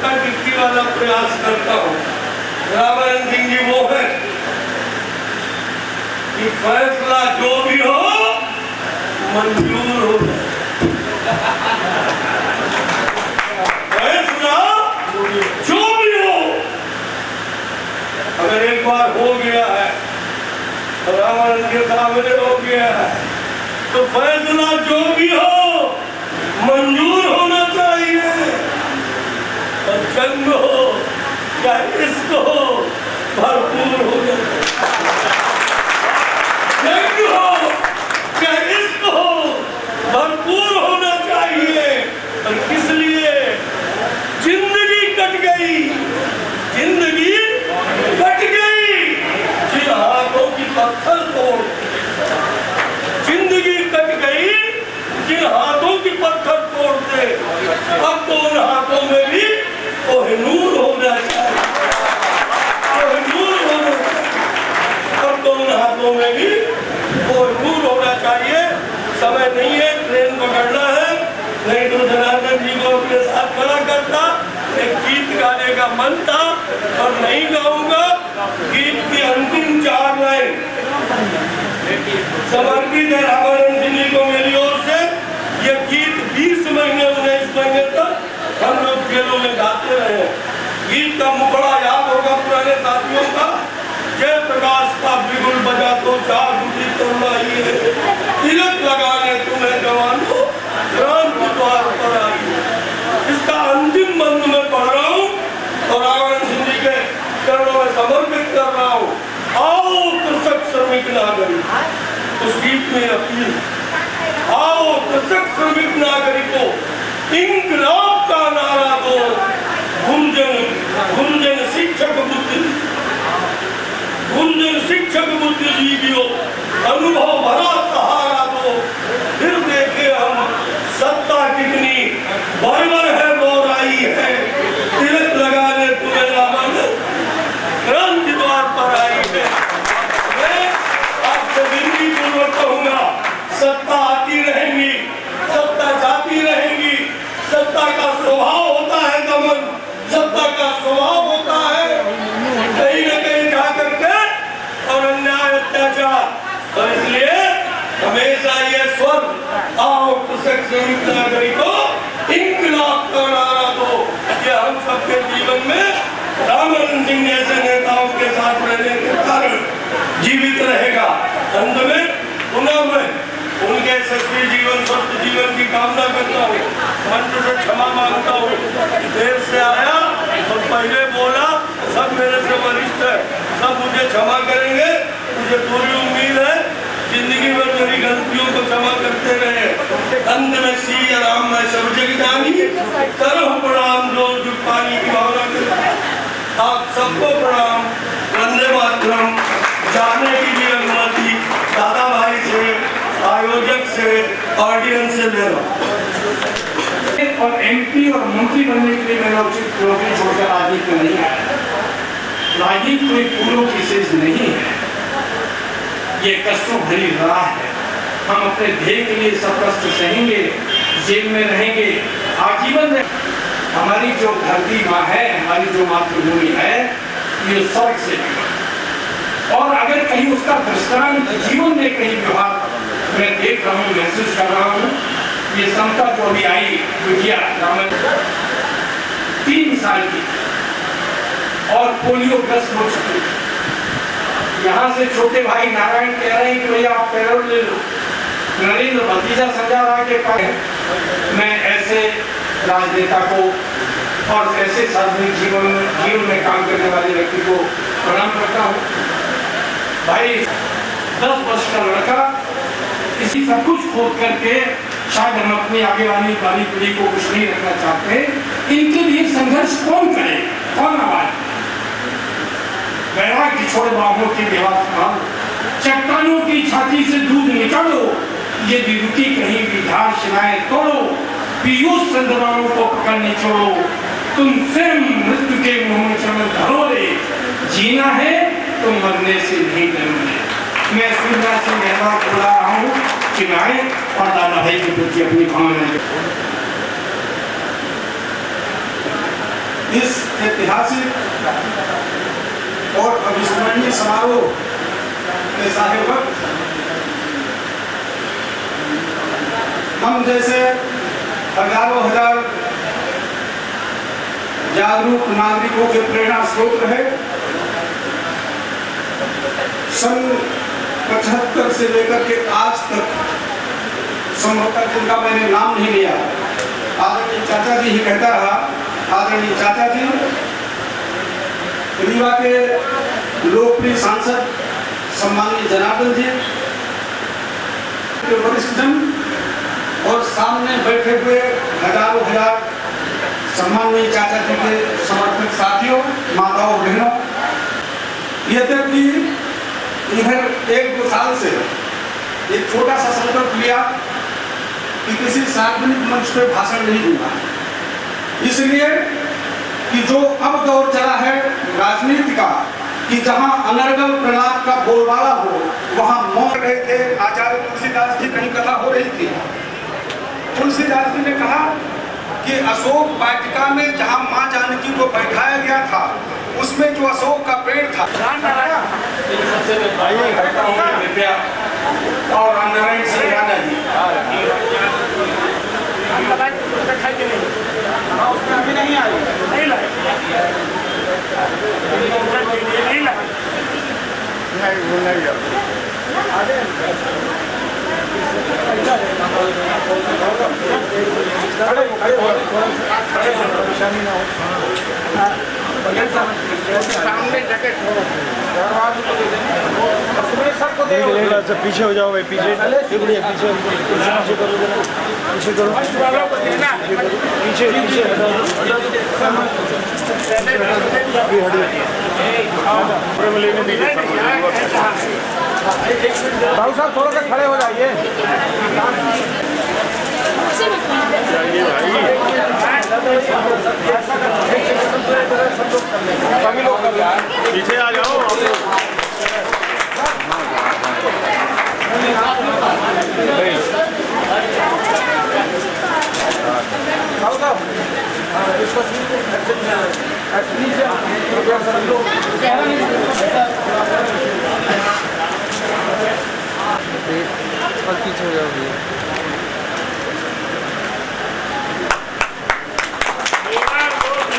धक्का टिक्की वाला प्रयास करता हूँ। रामानंद सिंह जी वो है कि फैसला जो भी हो मंजूर हो, फैसला जो भी हो, अगर एक बार हो गया है, रामानंद के सामने हो गया है, तो फैसला जो भी हो मंजूर होना चाहिए। और जंग हो या इश्क हो भरपूर होना चाहिए। जंग हो या इश्क हो भरपूर होना चाहिए। और किस लिए? जिंदगी कट गई, जिंदगी कट गई जिन हाथों की पत्थर तोड़, जिंदगी कट गई जिन हाथों की पत्थर तोड़ते। अब तो उन हाथों में भी कोहिनूर होना चाहिए, कोहिनूर होना चाहिए। अब तो उन हाथों में भी कोहिनूर होना चाहिए। समय नहीं है, ट्रेन पकड़ना है, नहीं तो जनार्दन जी को अपने साथ खड़ा करता। एक गीत गाने का मन था और नहीं गाऊंगा। गीत की अंतिम 4 लाइन समर्पित है रामानंद सिंह जी को मेरी ओर से। ये गीत 20 महीने 19 महीने तक हम लोग जेलों में गाते रहे। गीत का मुखड़ा याद होगा पुराने साथियों का। जय प्रकाश का बिगुल बजा तो जाग उठी करुणा ही है, तिलक लगाने तुम्हें जवानों राम के द्वार पर आई। इसका अंतिम बंद में पढ़ रहा हूँ और रामानंद सिंह जी के चरणों में समर्पित कर रहा हूँ। आओ कृषक श्रमिक नागरिक, उस गीत में अपील, आओ कृषक श्रमिक नागरिकों, इंकलाब का नारा दो, गुंजन शिक्षक बुद्धि, गुंजन शिक्षक बुद्धिजीवियों, अनुभव भरा सहारा दो। फिर देखे हम सत्ता कितनी बर्बर है, बोराई है, तिलक लगाने तुम्हें रामानंद क्रांति द्वार पर आई है। मैं आपसे विनती पूर्वक कहूंगा, सत्ता आती रहेगी, सत्ता जाती रहेगी। सत्ता का स्वभाव होता है दमन, सत्ता का स्वभाव होता है कहीं न कहीं जा करके और अन्याय अत्याचार। और इसलिए हमेशा ये स्वर, आओ कृषक श्रमिक नागरिकों, इंकलाब का नारा दो, ये हम सबके जीवन में रामानंद सिंह जैसे नेताओं के साथ रहने के कारण जीवित रहेगा। अंत में पुनः मैं उनके सच्चे जीवन, स्वस्थ जीवन की कामना करता हूँ। मंच से क्षमा मांगता हूँ, देर से आया और पहले बोला। सब मेरे से वरिष्ठ है, सब मुझे क्षमा करेंगे। मुझे पूरी उम्मीद है जिंदगी भर मेरी गलतियों को क्षमा करते रहे। अंत में श्री राम मैं सब जग जानी, करो प्रणाम जो जुग पानी की भावना करता। आप सबको प्रणाम, वंदे मातरम। जाने की भी अनुमति दादा भाई से, आयोजक से, ऑडियंस से ले लो। और एमपी और मंत्री बनने के लिए मैंने उचित नौकरी छोड़कर राजनीति में नहीं आया। राजनीति कोई फूलों की चीज नहीं है, ये कष्टों भरी राह है। हम अपने ध्येय के लिए सब कष्ट सहेंगे, जेल में रहेंगे आजीवन। हमारी जो धरती माँ है, हमारी जो मातृभूमि है, ये स्वर्ग से और अगर कहीं उसका दृष्टांत जीवन में कहीं व्यवहार मैं देख रहा हूँ, महसूस कर रहा हूँ। ये समता जो अभी आई बिटिया 3 साल की और पोलियो ग्रस्त हो चुकी। यहाँ से छोटे भाई नारायण कह रहे हैं कि भैया आप पैरोल ले लो। नरेंद्र भतीजा संजय राय के पास मैं ऐसे राजनेता को और ऐसे सार्वजनिक जीवन में काम करने वाले व्यक्ति को प्रणाम करता हूँ। भाई 10 वर्ष का लड़का इसी सब कुछ खोद करके, शायद हम अपनी आगे वाली पीढ़ी को कुछ नहीं रखना चाहते। इनके लिए संघर्ष कौन करे, कौन आवाज? वैराग्य छोड़ बाहों की विवाद, चट्टानों की छाती से दूध निकालो, ये विभूति कहीं भी धार शिलाएं तोड़ो, पीयूष चंद्रमाओं को पकड़ने छोड़ो, तुम स्वयं मृत्यु के मुंह में चरण धरो रे, जीना है तो मरने से नहीं डरना। मैं शिवराज सिंह गहलोत को बुला रहा हूँ कि आए और दादा भाई के प्रति अपनी भावना। इस ऐतिहासिक और अविस्मरणीय समारोह के साहिब वक्त हम जैसे हजारों हजार जागरूक नागरिकों के प्रेरणा स्रोत रहे। सन 75 से लेकर के आज तक संभवतः जिनका मैंने नाम नहीं लिया, आदरणीय चाचा जी ही कहता रहा, आदरणीय चाचा जी, रीवा के लोकप्रिय सांसद सम्माननीय जनार्दन जी, वरिष्ठ जन और सामने बैठे हुए हजारों हजार सम्माननीय चाचा जी के समर्थक साथियों, माताओं, बहनों, यद्यपि इधर 1-2 साल से एक छोटा सा संकल्प लिया कि किसी सार्वजनिक मंच पे भाषण नहीं दूंगा, इसलिए कि जो अब दौर चला है राजनीति का, कि जहां अनर्गल प्रहलाद का बोलबाला हो वहां मौन रहे थे। आचार्य तुलसीदास जी कहीं कथा हो रही थी, तुलसीदास जी ने कहा कि अशोक वाटिका में जहां मां जानकी को बैठाया गया था, उसमें जो अशोक का पेड़ था और नारायण सिंह राणा जी नहीं आई, नहीं लाए, पीछे हो जाओ भाई, पीछे पीछे करो, पीछे करो, पीछे पीछे साहू साहब थोड़ा सा खड़े हो जाइए सभी लोग पीछे आ जाओ। पीछे हो जाओगे।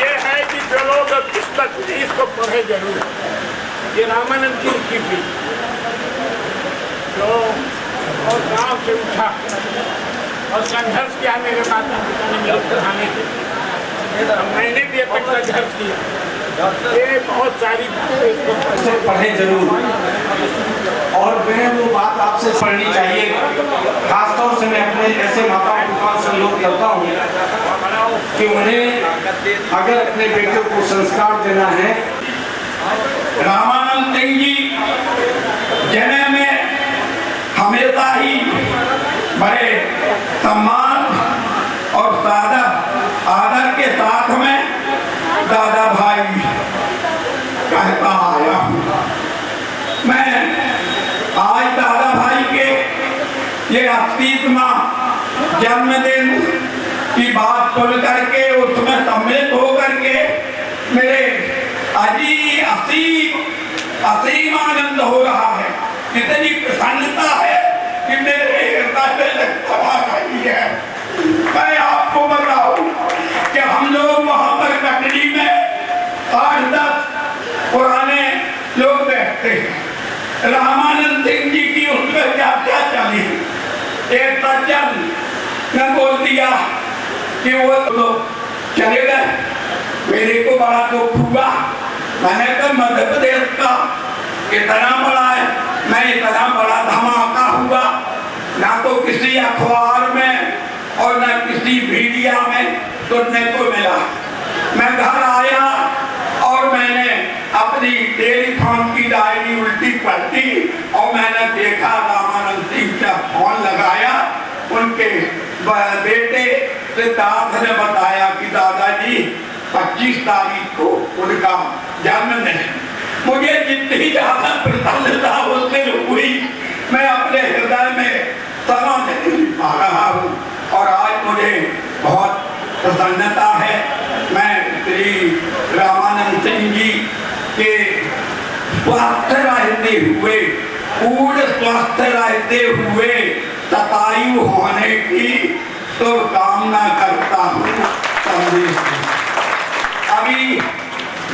ये है कि जो लोग इस तस्वीर को पढ़े जरूर, ये रामानंद की भी जो और गांव से उठा और संघर्ष किया मेरे माता पिता ने मेरे पढ़ाने के लिए, मैंने भी अब तक संघर्ष किया। ये बहुत सारी बातें पढ़े जरूर, और मैं वो बात आपसे पढ़नी चाहिए। खासतौर से मैं अपने ऐसे माताओं पिताओं से अनुरोध करता हूँ कि उन्हें अगर अपने बेटे को संस्कार देना है, रामानंद सिंह जी जिन्हें में हमेशा ही बड़े सम्मान और सादा आदर के साथ में दादा भाई कहता आया हूँ। मैं आज दादा भाई के ये 80वां जन्मदिन की बात सुन करके उसमें सम्मिलित होकर के मेरे असीम आनंद हो रहा है। इतनी प्रसन्नता है कि मेरे हृदय में सभा रही है। मैं आपको बताऊं कि हम लोग वहां पर कटरी में 8-10 पुराने लोग बैठते हैं। रामानंद सिंह जी की उसमें क्या क्या चली। एक सज्जन ने बोल दिया कि वो तो चले गए, मेरे को बड़ा दुख हुआ। मैंने कहा मध्य प्रदेश का इतना बड़ा है, मैं इतना बड़ा धमाका हुआ ना तो किसी अखबार में और न किसी मीडिया में सुनने को मिला। मैं घर आया और मैंने अपनी टेलीफोन की डायरी उल्टी पलटी और मैंने देखा रामानंद सिंह का फोन लगाया। उनके बेटे सिद्धार्थ ने बताया कि दादाजी 25 तारीख को उनका जन्मदिन है। मुझे जितनी ज्यादा प्रसन्नता उससे हुई, मैं अपने हृदय में समझ नहीं पा रहा हूँ। और आज मुझे बहुत प्रसन्नता है। मैं श्री रामानंद सिंह जी के स्वस्थ रहते हुए, पूर्ण स्वस्थ रहते हुए शतायु होने की शुभकामना करता हूँ। अभी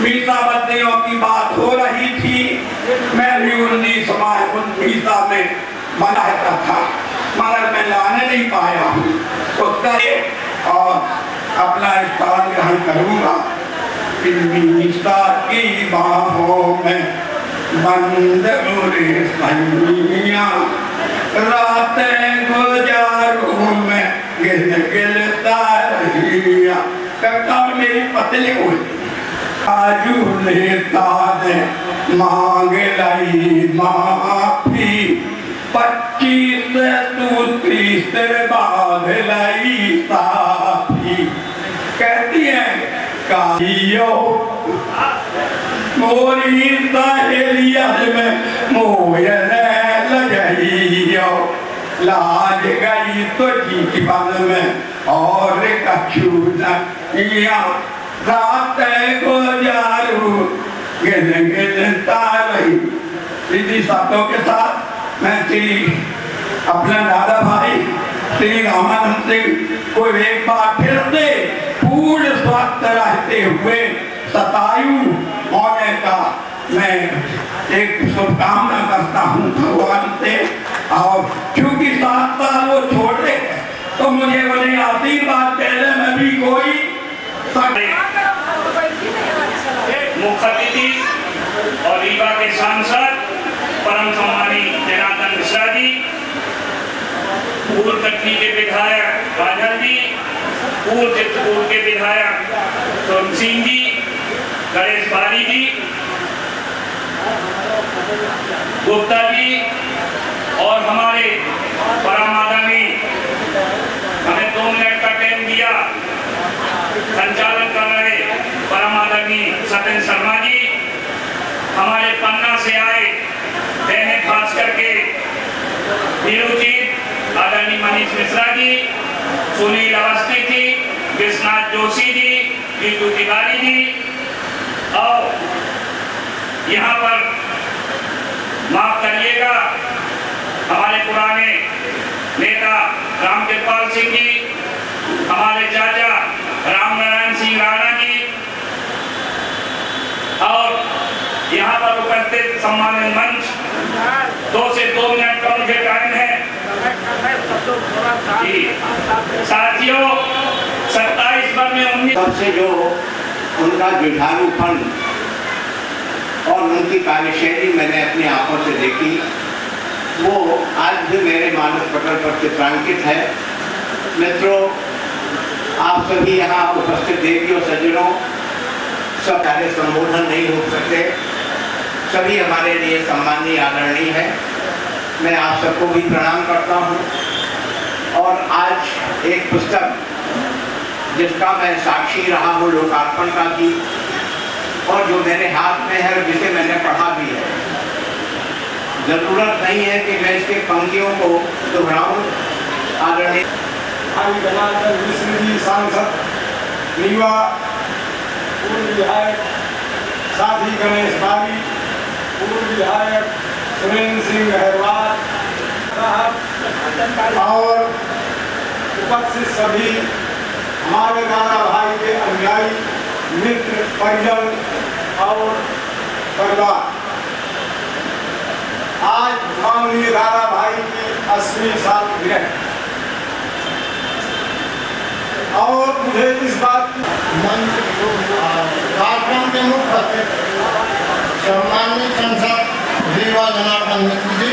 मीसाबत्तियों की बात हो रही थी, मैं भी 1919 में मनाता था, मगर मैं लाने नहीं पाया हूँ, तो और अपना स्थान ग्रहण करूँगा। मीसा की बाहों में बंद उरे सैया, रातें गुजारूं मैं गिल गिलता रहिया। कहता मेरी पतली हुई आजू नेता ने मांग लाई माफी, 25 तू 30 बाद लाई साफी। कहती है कालियो मोरी सहेलिया में मोहन लगइयो, लाज गई तो जीवन में और कछु नया, रात गुजारू गिन गिनता रही। दीदी सातों के साथ मैं श्री अपना दादा भाई श्री रामानंद सिंह को एक बार फिर से पूर्ण स्वस्थ रहते हुए शतायु होने का मैं एक शुभकामना करता हूँ भगवान से। और क्योंकि 7 साल वो छोटे हैं तो मुझे बोले आशीर्वाद पहले में भी कोई मुख्य अतिथि और रीवा के सांसद परम सम्मानी जनार्दन मिश्रा जी, पूर्व कटनी के विधायक बादल जी, पूर्व चित्रकूट के विधायक सोम सिंह जी, गणेश बारी जी, गुप्ता जी और हमारे परम आदरणीय हमें 2 मिनट का टाइम दिया संचालन कर रहे परम आदरणीय सत्येंद्र शर्मा जी, हमारे पन्ना से आए दैनिक भास्कर के वीरोचित आदरणीय मनीष मिश्रा जी, सुनील अवस्थी जी, विश्वनाथ जोशी जी, जीतू तिवारी जी, और यहाँ पर माफ करिएगा हमारे पुराने नेता रामकृपाल सिंह जी, हमारे चाचा रामनारायण सिंह राणा जी, और यहाँ पर उपस्थित सम्मानित मंच 2 से 2 मिनट का मुझे टाइम है। साथियों 27 में 19 से जो उनका जुझारूपन और उनकी कार्यशैली मैंने अपनी आंखों से देखी, वो आज भी मेरे मानस पटल पर चित्रांकित है। मित्रों, आप सभी यहाँ उपस्थित देवियों सज्जनों, सब कार्य संबोधन नहीं हो सकते, सभी हमारे लिए सम्मानीय आदरणीय है। मैं आप सबको भी प्रणाम करता हूँ। और आज एक पुस्तक जिसका मैं साक्षी रहा हूँ लोकार्पण का भी, और जो मेरे हाथ में है और जिसे मैंने पढ़ा भी है, जरूरत नहीं है कि मैं इसके पंक्तियों को दोहराऊं। आदरणीय भाई जनार्दन मिश्र जी सांसद रीवा, पूर्व विधायक साथी गणेश बारी, पूर्व विधायक सुरेंद्र सिंह गहरवाल साहब और उपस्थित सभी हमारे दादा भाई के अनुयायी मित्र परिजन और परिवार, आज माननीय दादा भाई की 80वीं सालगिरह और मुझे इस बात कार्यक्रम के मुख्य सम्मानित सांसद रीवा जनार्दन मिश्र जी,